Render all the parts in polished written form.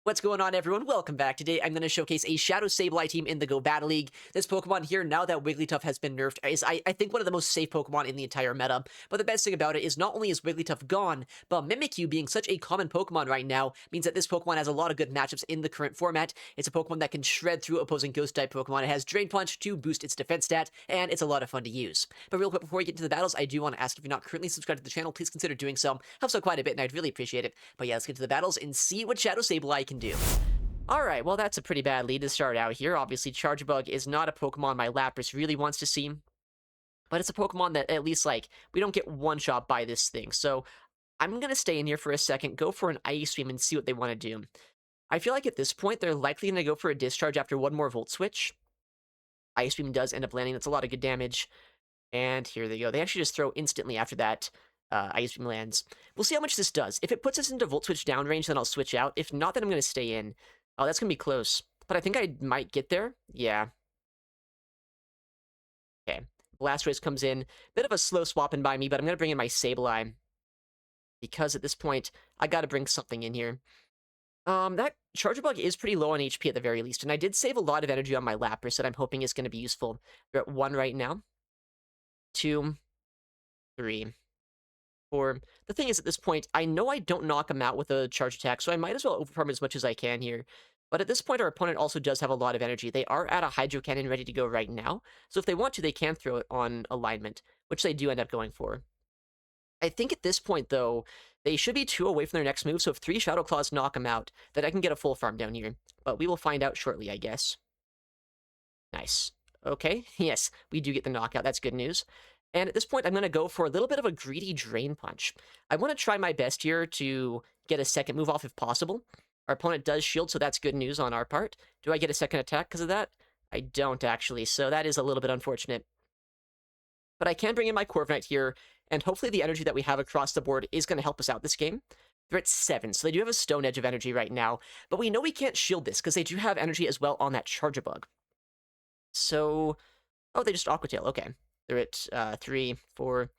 What's going on, everyone? Welcome back. Today, I'm going to showcase a Shadow Sableye team in the Go Battle League. This Pokemon here, now that Wigglytuff has been nerfed, is, I think, one of the most safe Pokemon in the entire meta. But the best thing about it is not only is Wigglytuff gone, but Mimikyu being such a common Pokemon right now means that this Pokemon has a lot of good matchups in the current format. It's a Pokemon that can shred through opposing Ghost-type Pokemon. It has Drain Punch to boost its defense stat, and it's a lot of fun to use. But real quick, before we get into the battles, I do want to ask if you're not currently subscribed to the channel, please consider doing so. Helps out quite a bit, and I'd really appreciate it. But yeah, let's get to the battles and see what Shadow Sableye can do. Alright, well that's a pretty bad lead to start out here. Obviously, Charjabug is not a Pokemon my Lapras really wants to see. But it's a Pokemon that at least, we don't get one-shot by this thing. So, I'm gonna stay in here for a second, go for an Ice Beam, and see what they want to do. I feel like at this point, they're likely gonna go for a Discharge after one more Volt Switch. Ice Beam does end up landing, that's a lot of good damage. And here they go. They actually just throw instantly after that. Ice Beam lands. We'll see how much this does. If it puts us into Volt Switch down range, then I'll switch out. If not, then I'm gonna stay in. Oh, that's going to be close. But I think I might get there. Yeah. Okay. Blastoise comes in. Bit of a slow swap in by me, but I'm going to bring in my Sableye. Because at this point, I got to bring something in here. That Charjabug is pretty low on HP at the very least, and I did save a lot of energy on my Lapras that I'm hoping is going to be useful. We're at 1 right now. 2. 3. 4. The thing is, at this point, I know I don't knock him out with a charge attack, so I might as well overfarm as much as I can here. But at this point, our opponent also does have a lot of energy. They are at a Hydro Cannon ready to go right now, so if they want to, they can throw it on alignment, which they do end up going for. I think at this point, though, they should be 2 away from their next move, so if 3 Shadow Claws knock them out, then I can get a full farm down here. But we will find out shortly, I guess. Nice. Okay, yes, we do get the knockout. That's good news. And at this point, I'm going to go for a little bit of a greedy Drain Punch. I want to try my best here to get a second move off if possible. Our opponent does shield, so that's good news on our part. Do I get a second attack because of that? I don't, actually, so that is a little bit unfortunate. But I can bring in my Corviknight here, and hopefully the energy that we have across the board is going to help us out this game. They're at 7, so they do have a Stone Edge of energy right now, but we know we can't shield this because they do have energy as well on that Charjabug. So, oh, they just Aqua Tail, okay. They're at 3, 4.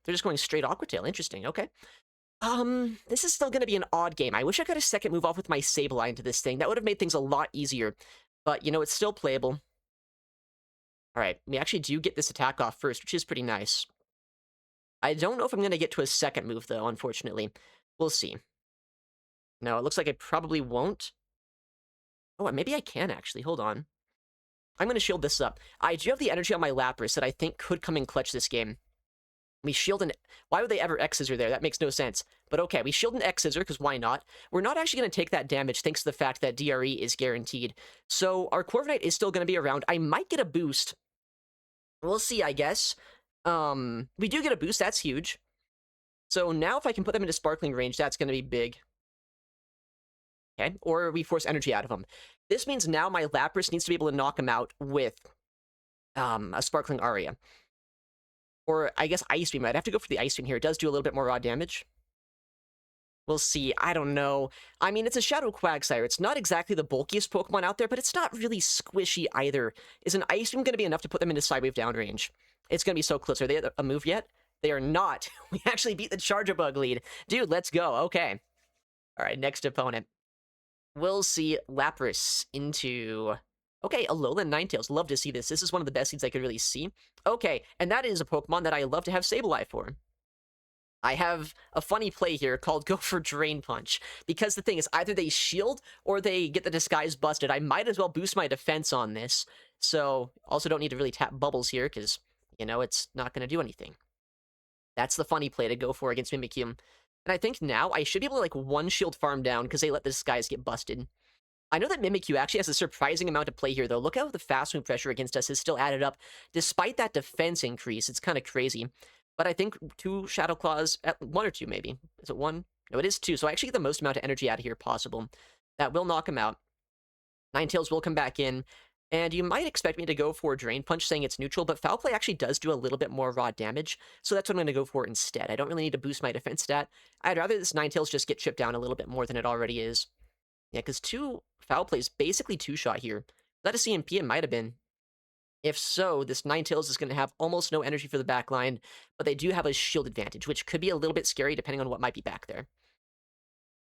They're just going straight Aqua Tail. Interesting. Okay. This is still going to be an odd game. I wish I got a second move off with my Sableye into this thing. That would have made things a lot easier. But, you know, it's still playable. Alright, we actually do get this attack off first, which is pretty nice. I don't know if I'm going to get to a second move, though, unfortunately. We'll see. No, it looks like I probably won't. Oh, maybe I can, actually. Hold on. I'm going to shield this up. I do have the energy on my Lapras that I think could come in clutch this game. We shield an... Why would they ever X-Scissor there? That makes no sense. But okay, we shield an X-Scissor, because why not? We're not actually going to take that damage thanks to the fact that DRE is guaranteed. So our Corviknight is still going to be around. I might get a boost. We'll see, I guess. We do get a boost. That's huge. So now if I can put them into Sparkling range, that's going to be big. Okay, or we force energy out of them. This means now my Lapras needs to be able to knock him out with a Sparkling Aria. Or, I guess, Ice Beam. I'd have to go for the Ice Beam here. It does do a little bit more raw damage. We'll see. I don't know. I mean, it's a Shadow Quagsire. It's not exactly the bulkiest Pokemon out there, but it's not really squishy either. Is an Ice Beam going to be enough to put them into Sidewave downrange? It's going to be so close. Are they at a move yet? They are not. We actually beat the Charjabug lead. Dude, let's go. Okay. All right, next opponent. We'll see Lapras into... Okay, Alolan Ninetales. Love to see this. This is one of the best leads I could really see. Okay, and that is a Pokemon that I love to have Sableye for. I have a funny play here called Go for Drain Punch. Because the thing is, either they shield or they get the disguise busted. I might as well boost my defense on this. So, also don't need to really tap Bubbles here, because, you know, it's not going to do anything. That's the funny play to go for against Mimikyu. And I think now I should be able to, one shield farm down, because they let the disguise get busted. I know that Mimikyu actually has a surprising amount of play here, though. Look how the fast move pressure against us is still added up, despite that defense increase. It's kind of crazy. But I think 2 Shadow Claws, 1 or 2 maybe. Is it 1? No, it is 2, so I actually get the most amount of energy out of here possible. That will knock him out. Ninetales will come back in, and you might expect me to go for Drain Punch, saying it's neutral, but Foul Play actually does do a little bit more raw damage, so that's what I'm going to go for instead. I don't really need to boost my defense stat. I'd rather this Ninetales just get chipped down a little bit more than it already is. Yeah, because 2 Foul Plays, basically 2-shot here. Is that a CMP? It might have been. If so, this Ninetales is going to have almost no energy for the back line, but they do have a shield advantage, which could be a little bit scary depending on what might be back there.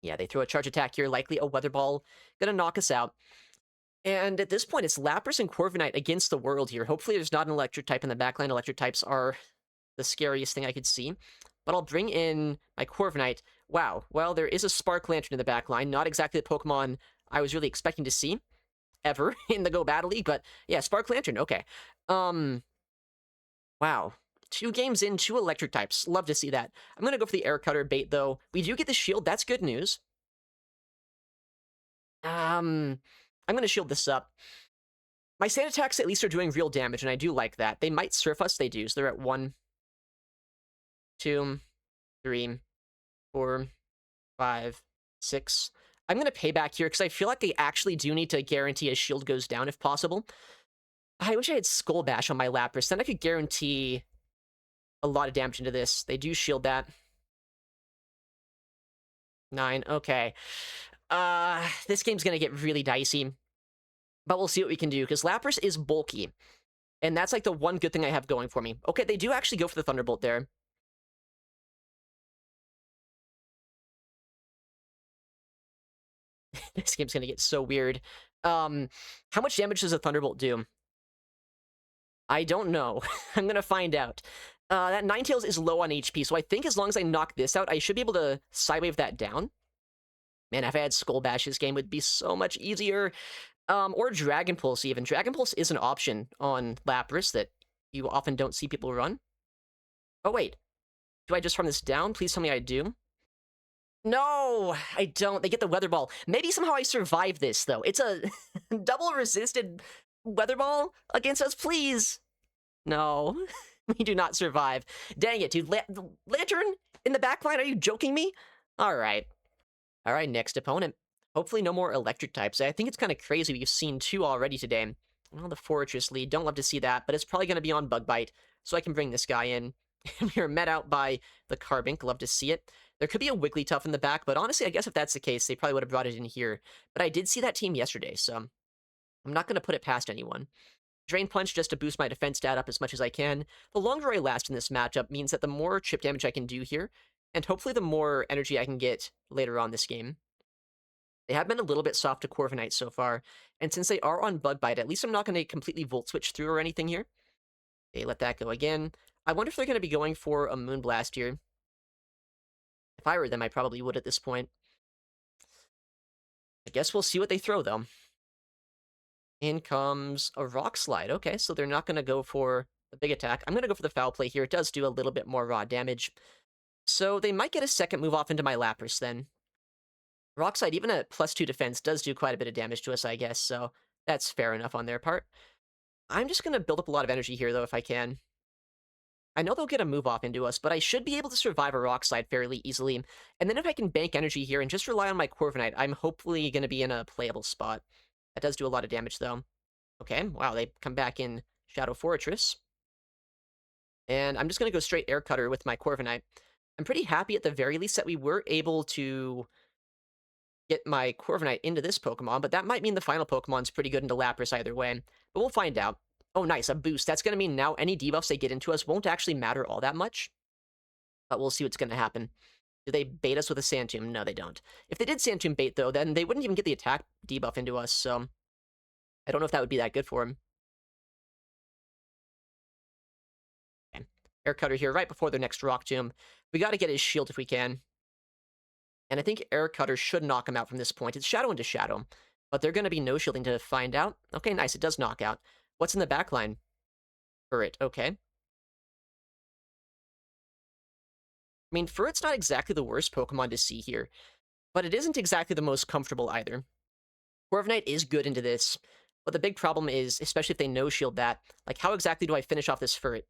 Yeah, they throw a charge attack here, likely a Weather Ball, gonna knock us out. And at this point, it's Lapras and Corviknight against the world here. Hopefully there's not an electric type in the backline. Electric types are the scariest thing I could see. But I'll bring in my Corviknight. Wow, well, there is a Spark Lantern in the backline. Not exactly the Pokemon I was really expecting to see, ever, in the Go Battle League, but yeah, Spark Lantern, okay. Wow. 2 games in, 2 electric types. Love to see that. I'm gonna go for the Air Cutter bait, though. We do get the shield, that's good news. I'm gonna shield this up. My sand attacks at least are doing real damage, and I do like that. They might surf us, they do. So they're at 1, 2, 3, 4, 5, 6. I'm gonna pay back here, because I feel like they actually do need to guarantee a shield goes down if possible. I wish I had Skull Bash on my Lapras, then I could guarantee a lot of damage into this. They do shield that. 9, okay. This game's gonna get really dicey. But we'll see what we can do, because Lapras is bulky. And that's like the one good thing I have going for me. Okay, they do actually go for the Thunderbolt there. This game's gonna get so weird. How much damage does a Thunderbolt do? I don't know. I'm gonna find out. That Ninetales is low on HP, so I think as long as I knock this out, I should be able to Sidewave that down. Man, if I had Skull Bash, this game would be so much easier. Or Dragon Pulse, even. Dragon Pulse is an option on Lapras that you often don't see people run. Oh, wait. Do I just farm this down? Please tell me I do. No, I don't. They get the Weather Ball. Maybe somehow I survive this, though. It's a double resisted Weather Ball against us, please. No, we do not survive. Dang it, dude. Lantern in the backline? Are you joking me? All right. All right, next opponent. Hopefully no more electric types. I think it's kind of crazy we've seen 2 already today. Well, the Forretress lead. Don't love to see that, but it's probably going to be on Bug Bite, so I can bring this guy in. We are met out by the Carbink. Love to see it. There could be a Wigglytuff in the back, but honestly, I guess if that's the case, they probably would have brought it in here. But I did see that team yesterday, so I'm not going to put it past anyone. Drain Punch just to boost my defense stat up as much as I can. The longer I last in this matchup means that the more chip damage I can do here, and hopefully the more energy I can get later on this game. They have been a little bit soft to Corviknight so far, and since they are on Bug Bite, at least I'm not going to completely Volt Switch through or anything here. Okay, let that go again. I wonder if they're going to be going for a Moonblast here. If I were them, I probably would at this point. I guess we'll see what they throw, though. In comes a Rock Slide. Okay, so they're not going to go for the big attack. I'm going to go for the Foul Play here. It does do a little bit more raw damage. So they might get a second move off into my Lapras then. Rock Slide, even at +2 defense, does do quite a bit of damage to us, I guess, so that's fair enough on their part. I'm just going to build up a lot of energy here, though, if I can. I know they'll get a move off into us, but I should be able to survive a Rock Slide fairly easily. And then if I can bank energy here and just rely on my Corviknight, I'm hopefully going to be in a playable spot. That does do a lot of damage, though. Okay, wow, they come back in Shadow Forretress. And I'm just going to go straight Air Cutter with my Corviknight. I'm pretty happy at the very least that we were able to get my Corviknight into this Pokemon, but that might mean the final Pokemon's pretty good into Lapras either way. But we'll find out. Oh, nice, a boost. That's going to mean now any debuffs they get into us won't actually matter all that much. But we'll see what's going to happen. Do they bait us with a Sand Tomb? No, they don't. If they did Sand Tomb bait, though, then they wouldn't even get the attack debuff into us, so I don't know if that would be that good for him. Okay. Air Cutter here right before their next Rock Tomb. We got to get his shield if we can. And I think Air Cutter should knock him out from this point. It's Shadow into Shadow. But they're going to be no-shielding to find out. Okay, nice. It does knock out. What's in the backline? Furret. Okay. I mean, Furret's not exactly the worst Pokemon to see here. But it isn't exactly the most comfortable either. Corviknight is good into this. But the big problem is, especially if they no-shield that, like, how exactly do I finish off this Furret?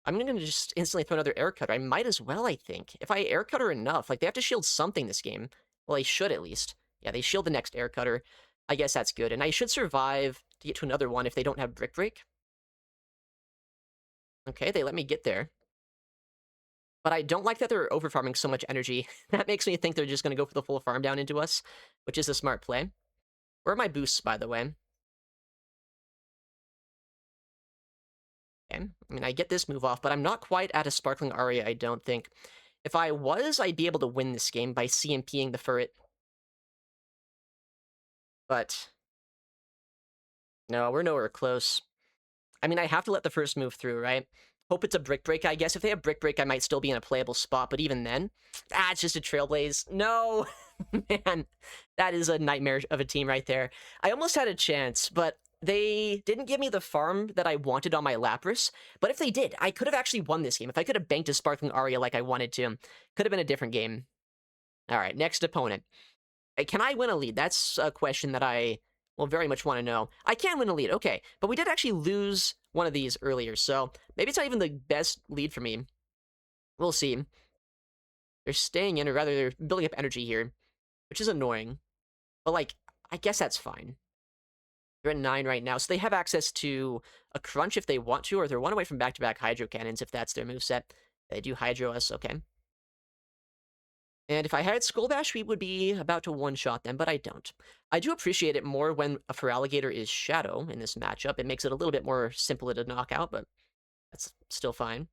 I'm going to just instantly throw another Air Cutter. I might as well, I think. If I Air Cutter enough, like, they have to shield something this game. Well, they should, at least. Yeah, they shield the next Air Cutter. I guess that's good. And I should survive to get to another one if they don't have Brick Break. Okay, they let me get there. But I don't like that they're overfarming so much energy. That makes me think they're just going to go for the full farm down into us, which is a smart play. Where are my boosts, by the way? Okay. I mean, I get this move off, but I'm not quite at a Sparkling Aria, I don't think. If I was, I'd be able to win this game by CMPing the Furret. But no, we're nowhere close. I mean, I have to let the first move through, right? Hope it's a Brick Break, I guess. If they have Brick Break, I might still be in a playable spot, but even then... it's just a Trailblaze. No! Man, that is a nightmare of a team right there. I almost had a chance, but they didn't give me the farm that I wanted on my Lapras. But if they did, I could have actually won this game. If I could have banked a Sparkling Aria like I wanted to, could have been a different game. All right, next opponent. Can I win a lead? That's a question that I will very much want to know. I can win a lead, okay. But we did actually lose one of these earlier, so maybe it's not even the best lead for me. We'll see. They're staying in, or rather, they're building up energy here, which is annoying. But, like, I guess that's fine. They're at 9 right now, so they have access to a Crunch if they want to, or they're 1 away from back-to-back Hydro Cannons if that's their moveset. They do Hydro us, okay. And if I had Skull Bash, we would be about to one-shot them, but I don't. I do appreciate it more when a Feraligatr is Shadow in this matchup. It makes it a little bit more simple to knock out, but that's still fine.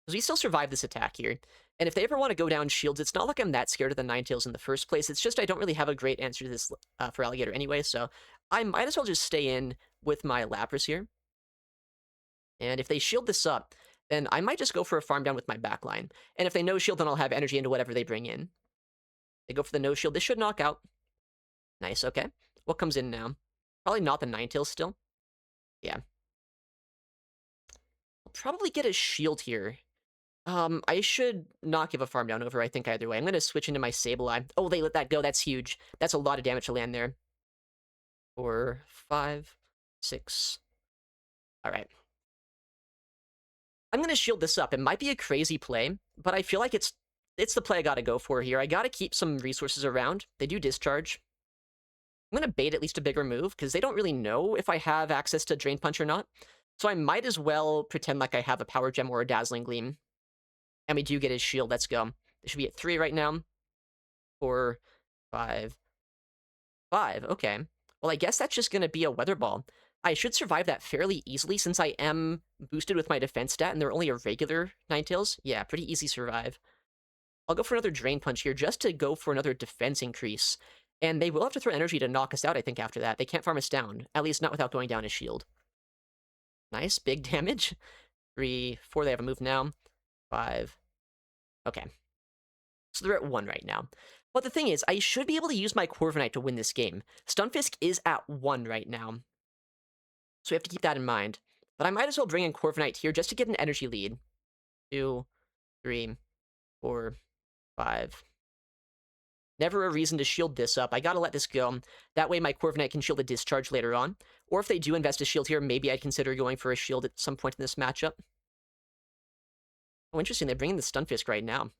Because we still survive this attack here. And if they ever want to go down shields, it's not like I'm that scared of the Ninetales in the first place. It's just I don't really have a great answer to this Feraligatr anyway, so I might as well just stay in with my Lapras here. And if they shield this up, then I might just go for a farm down with my backline. And if they no-shield, then I'll have energy into whatever they bring in. They go for the no-shield. This should knock out. Nice, okay. What comes in now? Probably not the Ninetales still. Yeah. I'll probably get a shield here. I should not give a farm down over, I think, either way. I'm going to switch into my Sableye. Oh, they let that go. That's huge. That's a lot of damage to land there. 4, 5, 6. All right. I'm going to shield this up. It might be a crazy play, but I feel like it's the play I got to go for here. I got to keep some resources around. They do discharge. I'm going to bait at least a bigger move, because they don't really know if I have access to Drain Punch or not. So I might as well pretend like I have a Power Gem or a Dazzling Gleam. And we do get his shield. Let's go. They should be at 3 right now. 4, 5. 5, okay. Well, I guess that's just going to be a Weather Ball. I should survive that fairly easily since I am boosted with my defense stat and they're only a regular Ninetales. Yeah, pretty easy survive. I'll go for another Drain Punch here just to go for another defense increase. And they will have to throw energy to knock us out, I think, after that. They can't farm us down, at least not without going down his shield. Nice, big damage. 3, 4, they have a move now. 5. Okay. So they're at 1 right now. But the thing is, I should be able to use my Corviknight to win this game. Stunfisk is at 1 right now. So we have to keep that in mind. But I might as well bring in Corviknight here just to get an energy lead. 2, 3, 4, 5. Never a reason to shield this up. I gotta let this go. That way my Corviknight can shield a discharge later on. Or if they do invest a shield here, maybe I'd consider going for a shield at some point in this matchup. Oh, interesting. They bring in the Stunfisk right now.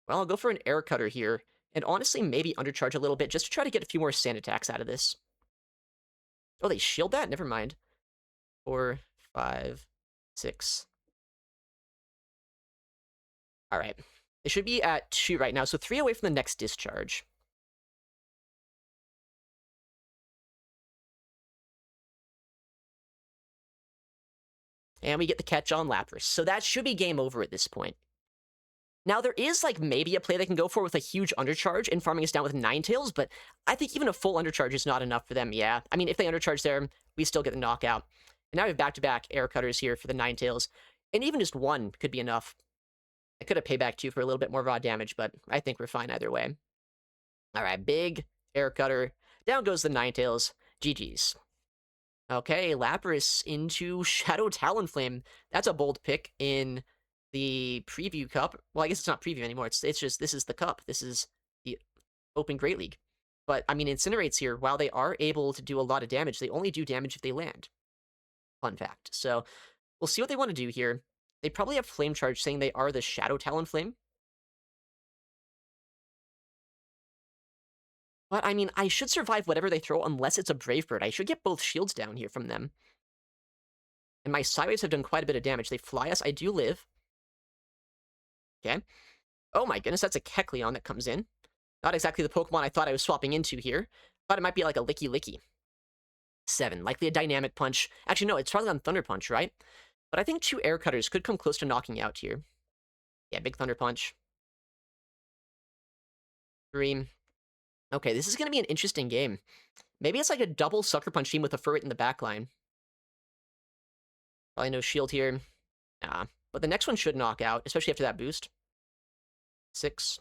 Well, I'll go for an Air Cutter here. And honestly, maybe undercharge a little bit just to try to get a few more sand attacks out of this. Oh, they shield that? Never mind. 4, 5, 6. All right. They should be at 2 right now, so 3 away from the next discharge. And we get the catch on Lapras. So that should be game over at this point. Now, there is, like, maybe a play they can go for with a huge undercharge and farming us down with Ninetales, but I think even a full undercharge is not enough for them, yeah. I mean, if they undercharge there, we still get the knockout. And now we have back-to-back Air Cutters here for the Ninetales, and even just 1 could be enough. I could have payback 2 for a little bit more raw damage, but I think we're fine either way. All right, big Air Cutter. Down goes the Ninetales. GG's. Okay, Lapras into Shadow Talonflame. That's a bold pick in the Preview Cup. Well, I guess it's not Preview anymore. It's just, this is the Cup. This is the Open Great League. But, I mean, Incinerates here, while they are able to do a lot of damage, they only do damage if they land. Fun fact. So, we'll see what they want to do here. They probably have Flame Charge saying they are the Shadow Talonflame. But, I mean, I should survive whatever they throw unless it's a Brave Bird. I should get both shields down here from them. And my Sideways have done quite a bit of damage. They fly us. I do live. Okay. Oh my goodness, that's a Kecleon that comes in. Not exactly the Pokemon I thought I was swapping into here. Thought it might be like a Licky Licky. 7. Likely a Dynamic Punch. Actually, no, it's probably on Thunder Punch, right? But I think 2 Air Cutters could come close to knocking out here. Yeah, big Thunder Punch. 3. Okay, this is going to be an interesting game. Maybe it's like a double Sucker Punch team with a Furret in the backline. Probably no shield here. Nah. But the next one should knock out, especially after that boost. 6.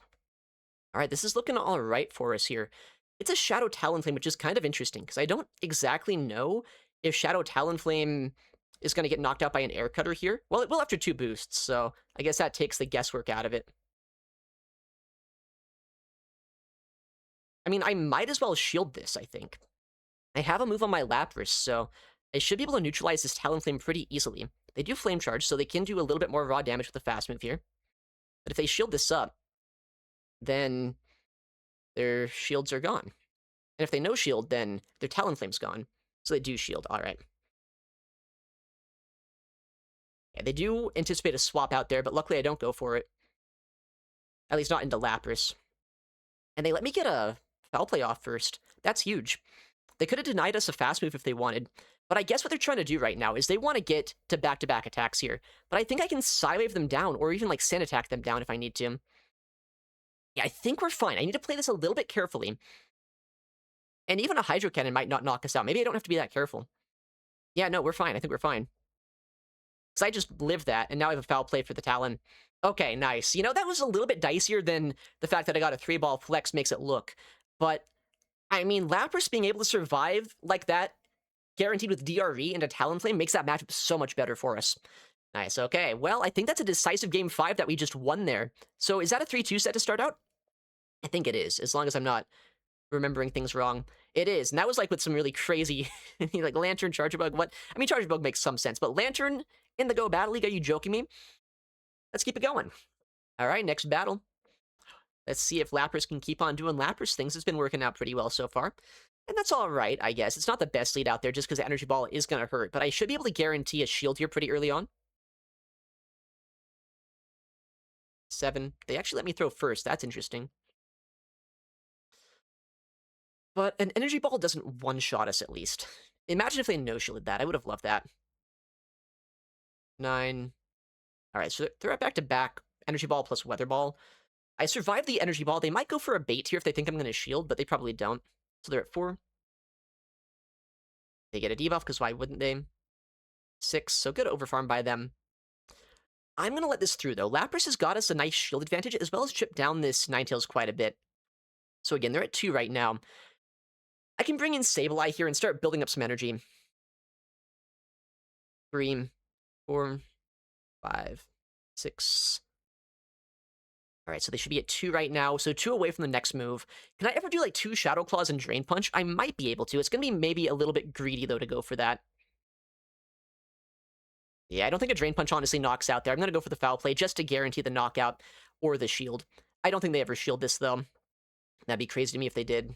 Alright, this is looking alright for us here. It's a Shadow Talonflame, which is kind of interesting, because I don't exactly know if Shadow Talonflame is going to get knocked out by an Air Cutter here. Well, it will after 2 boosts, so I guess that takes the guesswork out of it. I mean, I might as well shield this, I think. I have a move on my Lapras, so I should be able to neutralize this Talonflame pretty easily. They do Flame Charge, so they can do a little bit more raw damage with the fast move here. But if they shield this up, then their shields are gone. And if they no shield, then their Talonflame's gone. So they do shield, alright. Yeah, they do anticipate a swap out there, but luckily I don't go for it. At least not into Lapras. And they let me get a Foul Play off first. That's huge. They could have denied us a fast move if they wanted, but I guess what they're trying to do right now is they want to get to back-to-back attacks here. But I think I can Psywave them down, or even, like, Sand Attack them down if I need to. Yeah, I think we're fine. I need to play this a little bit carefully. And even a Hydro Cannon might not knock us out. Maybe I don't have to be that careful. Yeah, no, we're fine. I think we're fine. Because I just lived that, and now I have a Foul Play for the Talon. Okay, nice. You know, that was a little bit dicier than the fact that I got a 3-ball flex makes it look. But I mean, Lapras being able to survive like that, guaranteed with DRE and a Talonflame, makes that matchup so much better for us. Nice, okay. Well, I think that's a decisive Game 5 that we just won there. So is that a 3-2 set to start out? I think it is, as long as I'm not remembering things wrong. It is, and that was like with some really crazy, like Lantern, Charjabug, what? I mean, Charjabug makes some sense, but Lantern in the Go Battle League, are you joking me? Let's keep it going. All right, next battle. Let's see if Lapras can keep on doing Lapras things. It's been working out pretty well so far. And that's all right, I guess. It's not the best lead out there just because the Energy Ball is going to hurt, but I should be able to guarantee a shield here pretty early on. 7. They actually let me throw first. That's interesting. But an Energy Ball doesn't one-shot us, at least. Imagine if they no-shielded that. I would have loved that. 9. All right, so they're at back-to-back Energy Ball plus Weather Ball. I survived the Energy Ball. They might go for a bait here if they think I'm going to shield, but they probably don't. So they're at 4. They get a debuff, because why wouldn't they? 6, so good overfarm by them. I'm going to let this through, though. Lapras has got us a nice shield advantage, as well as chip down this Ninetales quite a bit. So again, they're at 2 right now. I can bring in Sableye here and start building up some energy. 3, 4, 5, 6... Alright, so they should be at 2 right now, so 2 away from the next move. Can I ever do, like, 2 Shadow Claws and Drain Punch? I might be able to. It's gonna be maybe a little bit greedy, though, to go for that. Yeah, I don't think a Drain Punch honestly knocks out there. I'm gonna go for the Foul Play just to guarantee the knockout or the shield. I don't think they ever shield this, though. That'd be crazy to me if they did.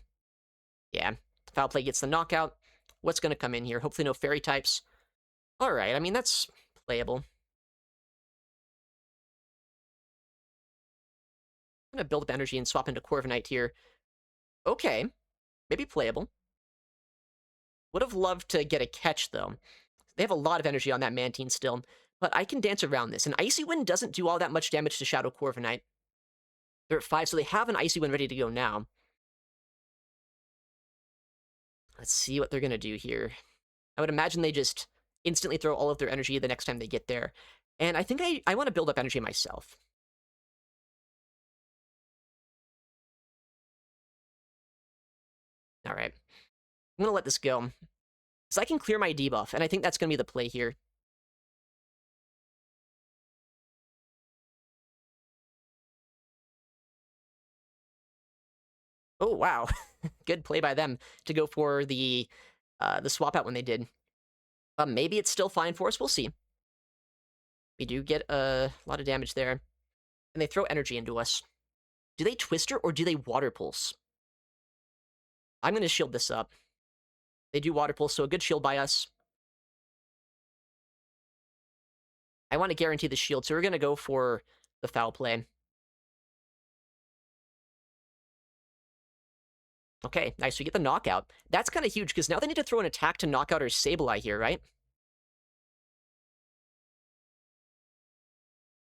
Yeah, Foul Play gets the knockout. What's gonna come in here? Hopefully no Fairy types. Alright, I mean, that's playable. I'm gonna build up energy and swap into Corviknight here. Okay, maybe playable. Would have loved to get a catch, though. They have a lot of energy on that Mantine still, but I can dance around this. An Icy Wind doesn't do all that much damage to Shadow Corviknight. They're at 5, so they have an Icy Wind ready to go now. Let's see what they're gonna do here. I would imagine they just instantly throw all of their energy the next time they get there. And I think I want to build up energy myself. Alright. I'm going to let this go. Because I can clear my debuff, and I think that's going to be the play here. Oh, wow. Good play by them to go for the swap out when they did. Maybe it's still fine for us. We'll see. We do get a lot of damage there. And they throw energy into us. Do they Twister or do they Water Pulse? I'm going to shield this up. They do Water Pulse, so a good shield by us. I want to guarantee the shield, so we're going to go for the Foul Play. Okay, nice. We get the knockout. That's kind of huge, because now they need to throw an attack to knock out our Sableye here, right?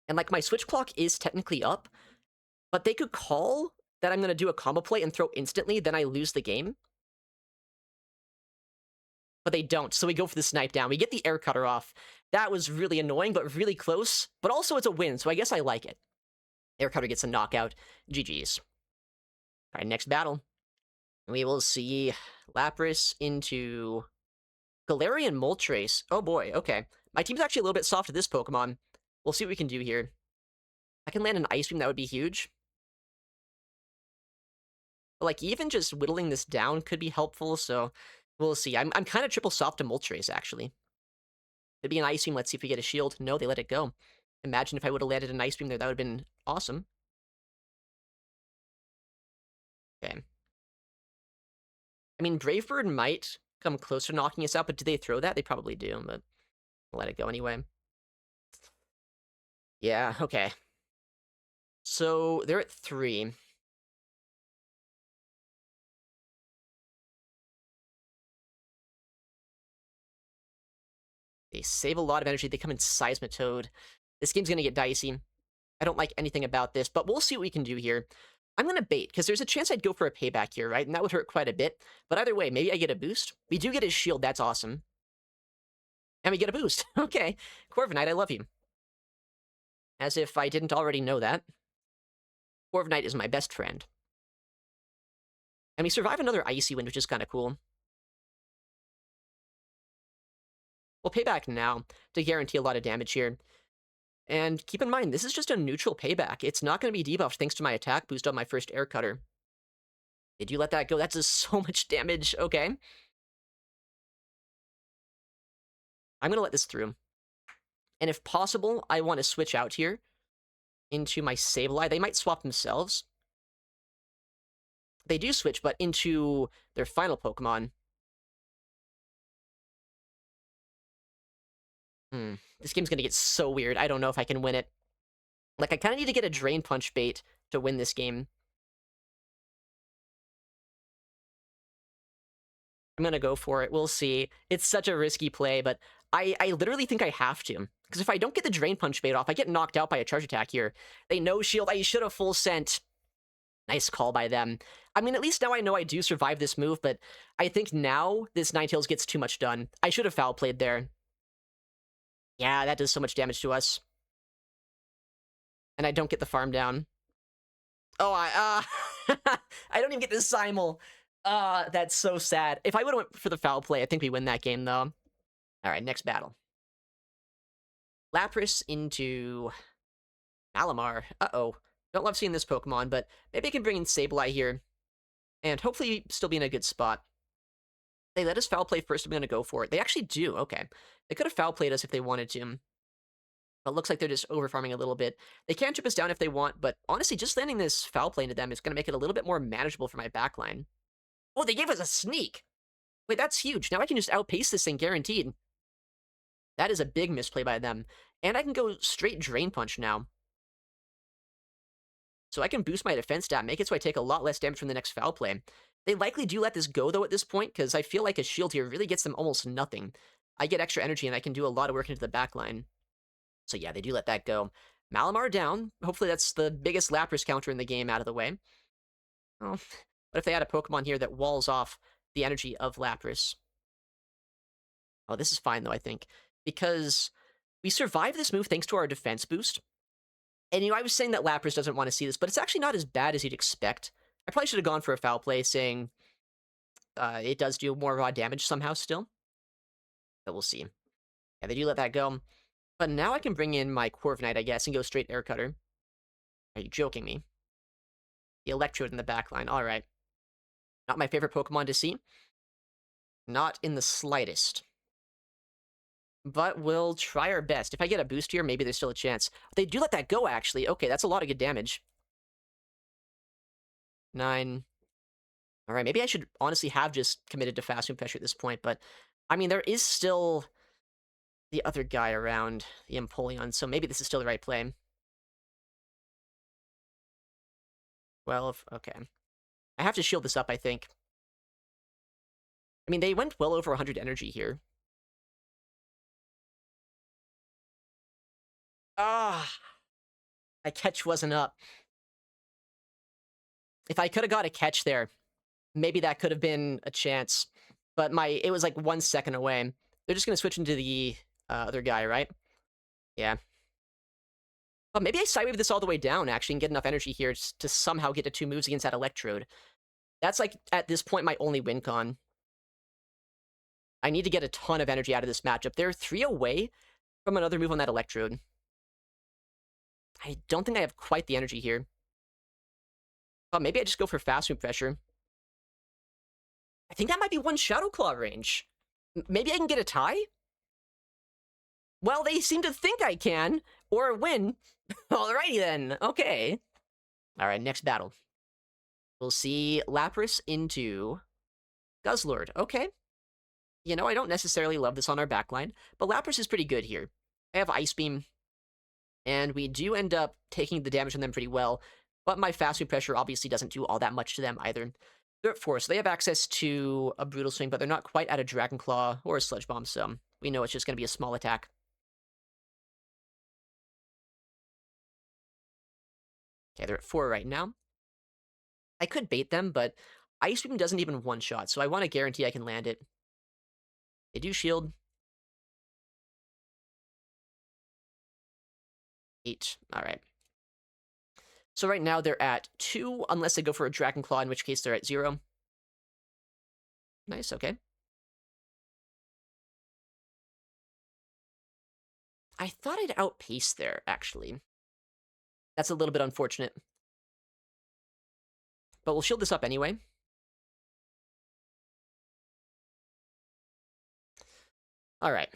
And, like, my switch clock is technically up, but they could call that I'm gonna do a combo play and throw instantly, then I lose the game. But they don't, so we go for the snipe down. We get the air cutter off. That was really annoying, but really close. But also it's a win, so I guess I like it. Air cutter gets a knockout. GG's. All right, next battle. We will see Lapras into Galarian Moltres. Oh boy, okay. My team's actually a little bit soft to this Pokemon. We'll see what we can do here. I can land an Ice Beam, that would be huge. But, like, even just whittling this down could be helpful, so we'll see. I'm kind of triple soft to Moltres, actually. It'd be an Ice Beam, let's see if we get a shield. No, they let it go. Imagine if I would have landed an Ice Beam there, that would have been awesome. Okay. I mean, Brave Bird might come close to knocking us out, but do they throw that? They probably do, but I'll let it go anyway. Yeah, okay. So, they're at 3. They save a lot of energy. They come in Seismitoad. This game's gonna get dicey. I don't like anything about this, but we'll see what we can do here. I'm gonna bait, because there's a chance I'd go for a payback here, right? And that would hurt quite a bit. But either way, maybe I get a boost. We do get his shield, that's awesome. And we get a boost. Okay. Corviknight, I love you. As if I didn't already know that. Corviknight is my best friend. And we survive another Icy Wind, which is kind of cool. We'll pay back now to guarantee a lot of damage here. And keep in mind, this is just a neutral payback. It's not going to be debuffed thanks to my attack boost on my first air cutter. Did you let that go? That does so much damage. Okay. I'm going to let this through. And if possible, I want to switch out here into my Sableye. They might swap themselves. They do switch, but into their final Pokemon. This game's gonna get so weird. I don't know if I can win it. Like, I kind of need to get a Drain Punch bait to win this game. I'm gonna go for it. We'll see. It's such a risky play, but I literally think I have to. Because if I don't get the Drain Punch bait off, I get knocked out by a Charge Attack here. They no shield. I should have full sent. Nice call by them. I mean, at least now I know I do survive this move, but I think now this Ninetales gets too much done. I should have foul played there. Yeah, that does so much damage to us. And I don't get the farm down. Oh, I don't even get this Simul. That's so sad. If I would have went for the foul play, I think we win that game, though. All right, next battle. Lapras into Malamar. Uh-oh. Don't love seeing this Pokemon, but maybe I can bring in Sableye here. And hopefully still be in a good spot. They let us foul play first, I'm going to go for it. They actually do, okay. They could have foul played us if they wanted to. But it looks like they're just over-farming a little bit. They can chip us down if they want, but honestly, just landing this foul play into them is going to make it a little bit more manageable for my backline. Oh, they gave us a sneak! Wait, that's huge. Now I can just outpace this thing, guaranteed. That is a big misplay by them. And I can go straight Drain Punch now. So I can boost my defense stat, make it so I take a lot less damage from the next foul play. They likely do let this go, though, at this point, because I feel like a shield here really gets them almost nothing. I get extra energy, and I can do a lot of work into the backline. So yeah, they do let that go. Malamar down. Hopefully that's the biggest Lapras counter in the game out of the way. Oh, what if they had a Pokemon here that walls off the energy of Lapras? Oh, this is fine, though, I think. Because we survive this move thanks to our defense boost. And, you know, I was saying that Lapras doesn't want to see this, but it's actually not as bad as you'd expect. I probably should have gone for a foul play, saying it does do more raw damage somehow still. But we'll see. Yeah, they do let that go. But now I can bring in my Corviknight, I guess, and go straight Air Cutter. Are you joking me? The Electrode in the backline. All right. Not my favorite Pokemon to see. Not in the slightest. But we'll try our best. If I get a boost here, maybe there's still a chance. They do let that go, actually. Okay, that's a lot of good damage. 9. All right, maybe I should honestly have just committed to Fast Move Pressure at this point, but, I mean, there is still the other guy around, the Empoleon, so maybe this is still the right play. 12, okay. I have to shield this up, I think. I mean, they went well over 100 energy here. Ah, My catch wasn't up. If I could have got a catch there, maybe that could have been a chance. But it was like 1 second away. They're just going to switch into the other guy, right? Yeah. But maybe I sidewave this all the way down, actually, and get enough energy here to somehow get to 2 moves against that Electrode. That's, like, at this point, my only win con. I need to get a ton of energy out of this matchup. They're 3 away from another move on that Electrode. I don't think I have quite the energy here. But maybe I just go for fast move pressure. I think that might be 1 Shadow Claw range. Maybe I can get a tie? Well, they seem to think I can, or win. Alrighty then, okay. Alright, next battle. We'll see Lapras into Guzzlord. Okay. You know, I don't necessarily love this on our backline, but Lapras is pretty good here. I have Ice Beam, and we do end up taking the damage on them pretty well, but my fast move pressure obviously doesn't do all that much to them either. They're at 4, so they have access to a Brutal Swing, but they're not quite at a Dragon Claw or a Sludge Bomb, so we know it's just going to be a small attack. Okay, they're at 4 right now. I could bait them, but Ice Beam doesn't even one-shot, so I want to guarantee I can land it. They do shield. 8. Alright. So right now they're at 2, unless they go for a Dragon Claw, in which case they're at 0. Nice, okay. I thought I'd outpace there, actually. That's a little bit unfortunate. But we'll shield this up anyway. Alright.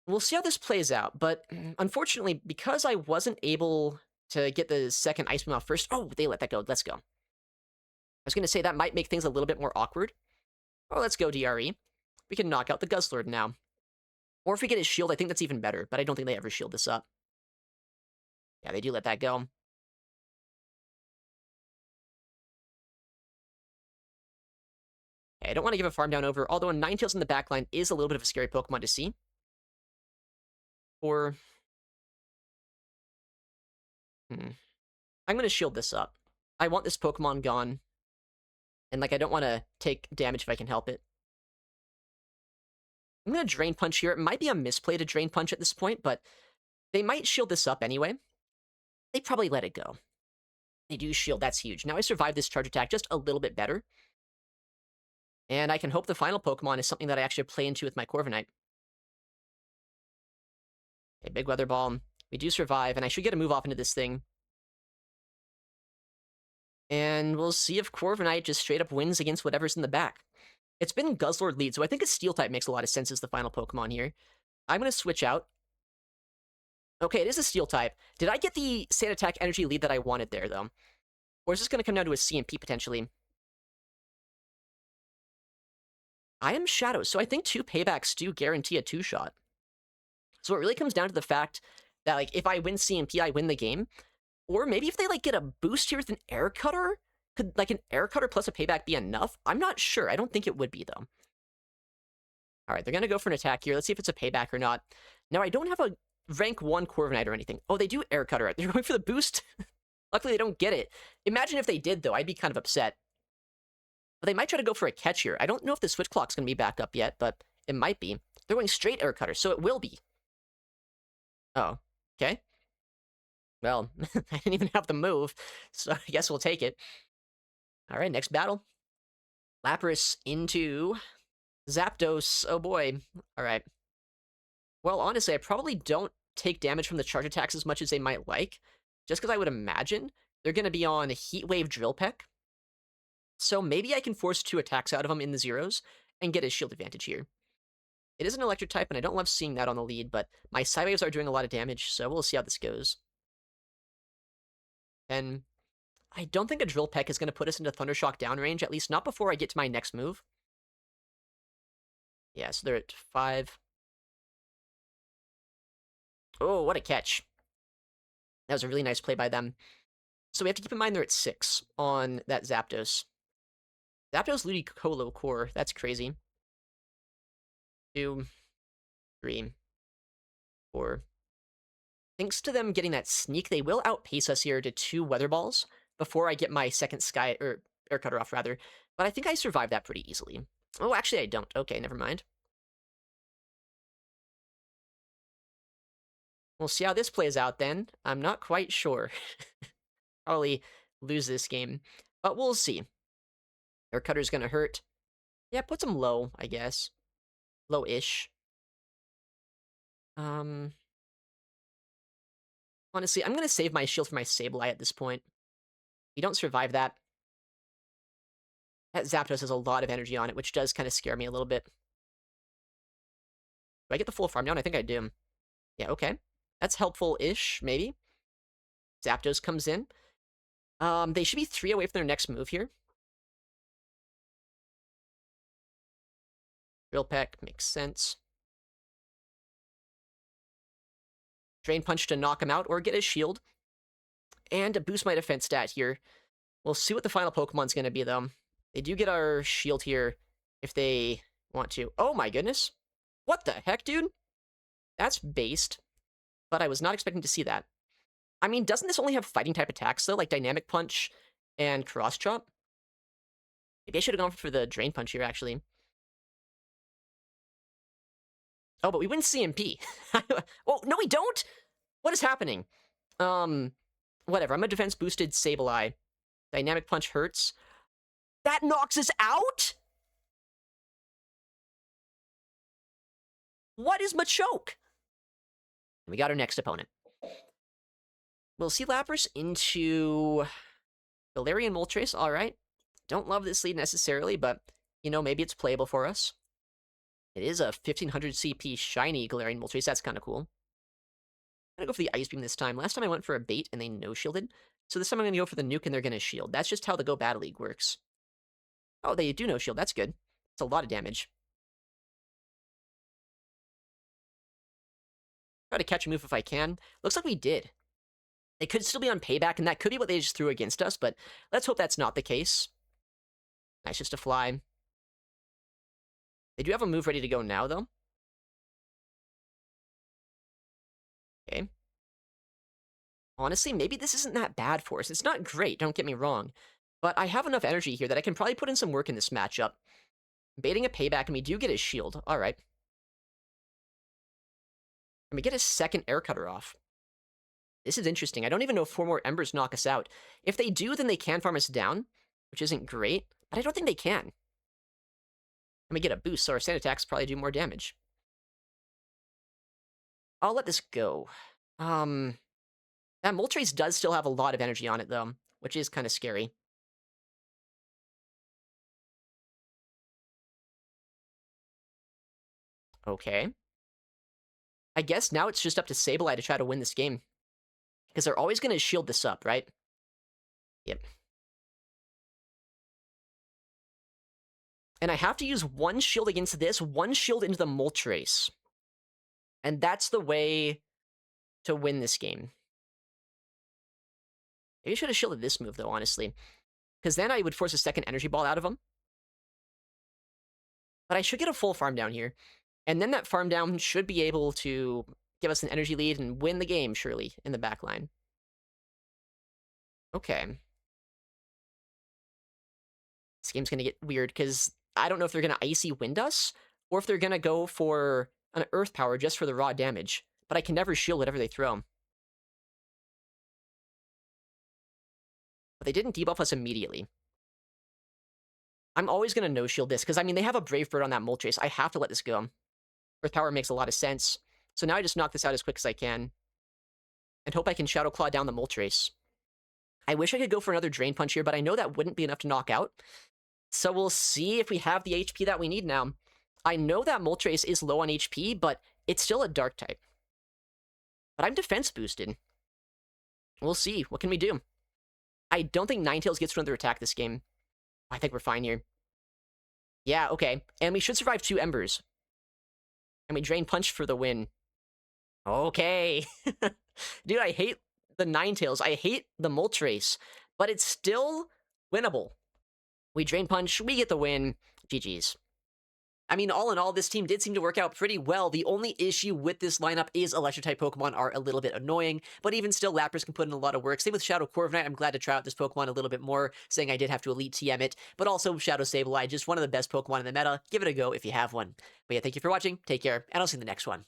We'll see how this plays out, but unfortunately, because I wasn't able to get the second Ice Beam off first... Oh, they let that go. Let's go. I was going to say that might make things a little bit more awkward. Oh, let's go, DRE. We can knock out the Guzzlord now. Or if we get his shield, I think that's even better, but I don't think they ever shield this up. Yeah, they do let that go. Okay, I don't want to give a farm down over, although a Ninetales in the backline is a little bit of a scary Pokemon to see. Or... I'm going to shield this up. I want this Pokemon gone. And, like, I don't want to take damage if I can help it. I'm going to Drain Punch here. It might be a misplay to Drain Punch at this point, but they might shield this up anyway. They probably let it go. They do shield. That's huge. Now I survived this charge attack just a little bit better. And I can hope the final Pokemon is something that I actually play into with my Corviknight. Okay, Big Weather Ball. We do survive, and I should get a move off into this thing. And we'll see if Corviknight just straight up wins against whatever's in the back. It's been Guzzlord lead, so I think a Steel-type makes a lot of sense as the final Pokemon here. I'm going to switch out. Okay, it is a Steel-type. Did I get the Sand Attack energy lead that I wanted there, though? Or is this going to come down to a CMP, potentially? I am Shadow, so I think 2 paybacks do guarantee a 2-shot. So it really comes down to the fact that, like, if I win CMP, I win the game. Or maybe if they, like, get a boost here with an Air Cutter? Could, like, an Air Cutter plus a payback be enough? I'm not sure. I don't think it would be, though. Alright, they're gonna go for an attack here. Let's see if it's a payback or not. Now, I don't have a rank 1 Corviknight or anything. Oh, they do Air Cutter. They're going for the boost. Luckily, they don't get it. Imagine if they did, though. I'd be kind of upset. But they might try to go for a catch here. I don't know if the Switch Clock's gonna be back up yet, but it might be. They're going straight Air Cutter, so it will be. Oh, okay. Well, I didn't even have the move, so I guess we'll take it. Alright, next battle. Lapras into Zapdos. Oh boy. Alright. Well, honestly, I probably don't take damage from the charge attacks as much as they might like, just because I would imagine they're going to be on Heat Wave Drill Peck. So maybe I can force 2 attacks out of him in the zeros and get a shield advantage here. It is an electric type, and I don't love seeing that on the lead, but my side waves are doing a lot of damage, so we'll see how this goes. And I don't think a Drill Peck is going to put us into Thundershock downrange, at least not before I get to my next move. Yeah, so they're at 5. Oh, what a catch. That was a really nice play by them. So we have to keep in mind they're at 6 on that Zapdos. Zapdos Ludicolo Core, that's crazy. 2, 3, 4. thanks to them getting that sneak, they will outpace us here to 2 Weather Balls before I get my second Sky, or Air Cutter off, rather. But I think I survived that pretty easily. Oh, actually, I don't. Okay, never mind. We'll see how this plays out then. I'm not quite sure. Probably lose this game, but we'll see. Air Cutter's gonna hurt. Yeah, puts him low, I guess. Low-ish. Honestly, I'm gonna save my shield for my Sableye at this point. If you don't survive that, that Zapdos has a lot of energy on it, which does kind of scare me a little bit. Do I get the full farm down? I think I do. Yeah, okay. That's helpful-ish, maybe. Zapdos comes in. They should be 3 away from their next move here. Drill Peck makes sense. Drain Punch to knock him out or get his shield. And boost my defense stat here. We'll see what the final Pokemon's going to be, though. They do get our shield here if they want to. Oh my goodness. What the heck, dude? That's based. But I was not expecting to see that. I mean, doesn't this only have fighting type attacks, though? Like Dynamic Punch and Cross Chop? Maybe I should have gone for the Drain Punch here, actually. Oh, but we win CMP. Oh, no, we don't? What is happening? Whatever. I'm a defense-boosted Sableye. Dynamic Punch hurts. That knocks us out? What is Machoke? We got our next opponent. We'll see Lapras into Galarian Moltres. All right. Don't love this lead necessarily, but, you know, maybe it's playable for us. It is a 1500 CP shiny Galarian Moltres. That's kind of cool. I'm going to go for the Ice Beam this time. Last time I went for a bait and they no-shielded. So this time I'm going to go for the Nuke and they're going to shield. That's just how the Go Battle League works. Oh, they do no-shield. That's good. It's a lot of damage. Try to catch a move if I can. Looks like we did. They could still be on payback, and that could be what they just threw against us, but let's hope that's not the case. Nice just to fly. They do have a move ready to go now, though. Okay. Honestly, maybe this isn't that bad for us. It's not great, don't get me wrong. But I have enough energy here that I can probably put in some work in this matchup. Baiting a payback, and we do get his shield. All right. And we get his second Air Cutter off. This is interesting. I don't even know if 4 more Embers knock us out. If they do, then they can farm us down, which isn't great, but I don't think they can. And we get a boost, so our sand attacks probably do more damage. I'll let this go. That Moltres does still have a lot of energy on it, though, which is kind of scary. Okay. I guess now it's just up to Sableye to try to win this game. Because they're always going to shield this up, right? Yep. And I have to use 1 shield against this, 1 shield into the Moltres. And that's the way to win this game. Maybe I should have shielded this move, though, honestly. Because then I would force a second Energy Ball out of him. But I should get a full farm down here. And then that farm down should be able to give us an energy lead and win the game, surely, in the back line. Okay. This game's gonna get weird, because I don't know if they're gonna Icy Wind us, or if they're gonna go for an Earth Power just for the raw damage. But I can never shield whatever they throw. But they didn't debuff us immediately. I'm always gonna no-shield this, because, I mean, they have a Brave Bird on that Moltres. I have to let this go. Earth Power makes a lot of sense. So now I just knock this out as quick as I can. And hope I can Shadow Claw down the Moltres. I wish I could go for another Drain Punch here, but I know that wouldn't be enough to knock out. So we'll see if we have the HP that we need now. I know that Moltres is low on HP, but it's still a Dark type. But I'm defense boosted. We'll see. What can we do? I don't think Ninetales gets another attack this game. I think we're fine here. Yeah, okay. And we should survive 2 Embers. And we Drain Punch for the win. Okay. Dude, I hate the Ninetales. I hate the Moltres. But it's still winnable. We Drain Punch. We get the win. GG's. I mean, all in all, this team did seem to work out pretty well. The only issue with this lineup is Electric-type Pokemon are a little bit annoying, but even still, Lapras can put in a lot of work. Same with Shadow Corviknight. I'm glad to try out this Pokemon a little bit more, saying I did have to Elite TM it, but also Shadow Sableye, just one of the best Pokemon in the meta. Give it a go if you have one. But yeah, thank you for watching, take care, and I'll see you in the next one.